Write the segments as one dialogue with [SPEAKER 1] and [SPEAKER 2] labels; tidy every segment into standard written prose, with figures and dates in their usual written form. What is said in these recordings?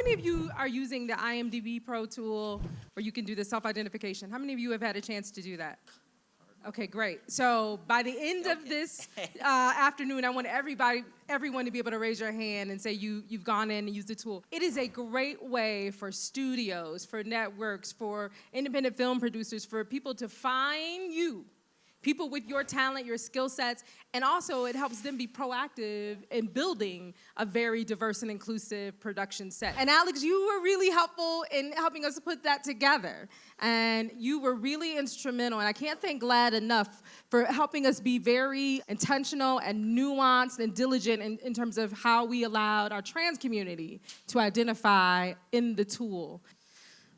[SPEAKER 1] many of you are using the IMDbPro tool where you can do the self-identification? How many of you have had a chance to do that? Okay, great. So by the end of this afternoon, I want everyone to be able to raise your hand and say you've gone in and used the tool. It is a great way for studios, for networks, for independent film producers, for people to find you, people with your talent, your skill sets, and also it helps them be proactive in building a very diverse and inclusive production set. And Alex, you were really helpful in helping us put that together. And you were really instrumental, and I can't thank GLAAD enough for helping us be very intentional and nuanced and diligent in terms of how we allowed our trans community to identify in the tool.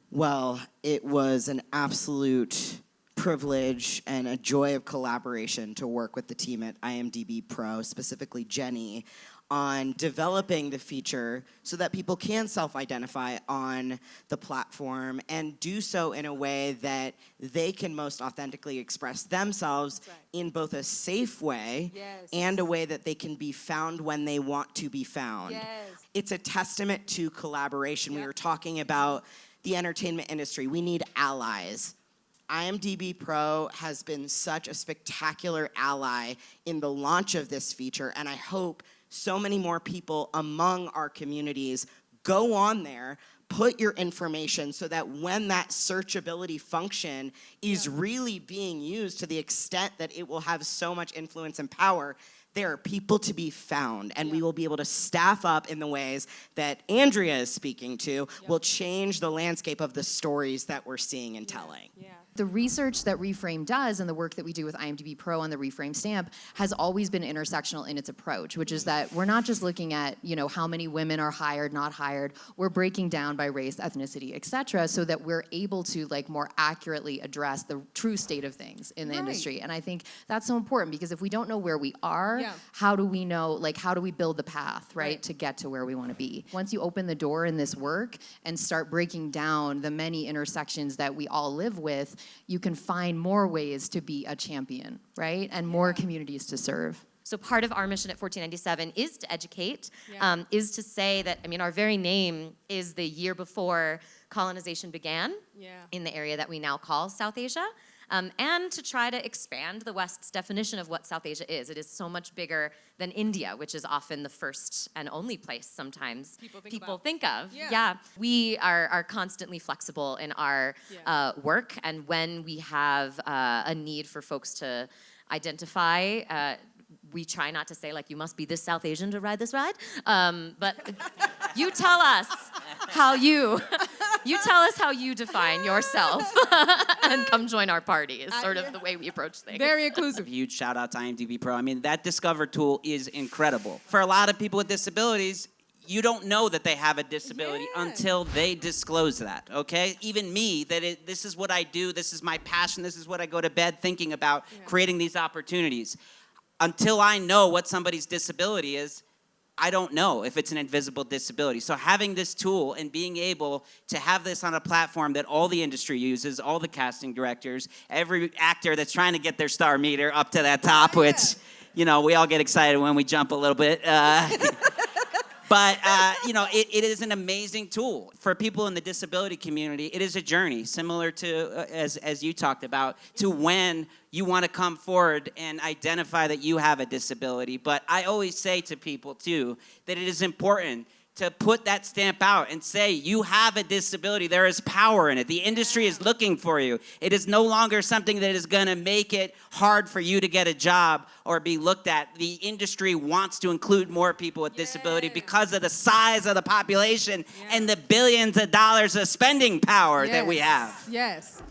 [SPEAKER 2] Well, it was an absolute privilege and a joy of collaboration to work with the team at IMDbPro, specifically Jenny, on developing the feature so that people can self-identify on the platform and do so in a way that they can most authentically express themselves in both a safe way and a way that they can be found when they want to be found. It's a testament to collaboration. We were talking about the entertainment industry. We need allies. IMDbPro has been such a spectacular ally in the launch of this feature, and I hope so many more people among our communities go on there, put your information so that when that searchability function is really being used to the extent that it will have so much influence and power, there are people to be found, and we will be able to staff up in the ways that Andrea is speaking to will change the landscape of the stories that we're seeing and telling.
[SPEAKER 3] The research that Reframe does and the work that we do with IMDbPro on the Reframe stamp has always been intersectional in its approach, which is that we're not just looking at, how many women are hired, not hired. We're breaking down by race, ethnicity, et cetera, so that we're able to more accurately address the true state of things in the industry. And I think that's so important because if we don't know where we are, how do we know, how do we build the path, to get to where we want to be? Once you open the door in this work and start breaking down the many intersections that we all live with, you can find more ways to be a champion, and more communities to serve.
[SPEAKER 4] So part of our mission at 1497 is to educate, is to say that, our very name is the year before colonization began in the area that we now call South Asia. And to try to expand the West's definition of what South Asia is. It is so much bigger than India, which is often the first and only place sometimes people think of. We are constantly flexible in our work, and when we have a need for folks to identify, we try not to say, you must be this South Asian to ride this ride, but you tell us how you define yourself and come join our party is sort of the way we approach things.
[SPEAKER 1] Very inclusive.
[SPEAKER 5] Huge shout out to IMDbPro. That Discover tool is incredible. For a lot of people with disabilities, you don't know that they have a disability until they disclose that, okay? Even me, this is what I do, this is my passion, this is what I go to bed thinking about, creating these opportunities. Until I know what somebody's disability is, I don't know if it's an invisible disability. So having this tool and being able to have this on a platform that all the industry uses, all the casting directors, every actor that's trying to get their star meter up to that top, which, we all get excited when we jump a little bit. But, it is an amazing tool. For people in the disability community, it is a journey, similar to, as you talked about, to when you want to come forward and identify that you have a disability. But I always say to people, too, that it is important to put that stamp out and say, you have a disability. There is power in it. The industry is looking for you. It is no longer something that is going to make it hard for you to get a job or be looked at. The industry wants to include more people with disability because of the size of the population and the billions of dollars of spending power that we have.
[SPEAKER 1] Yes.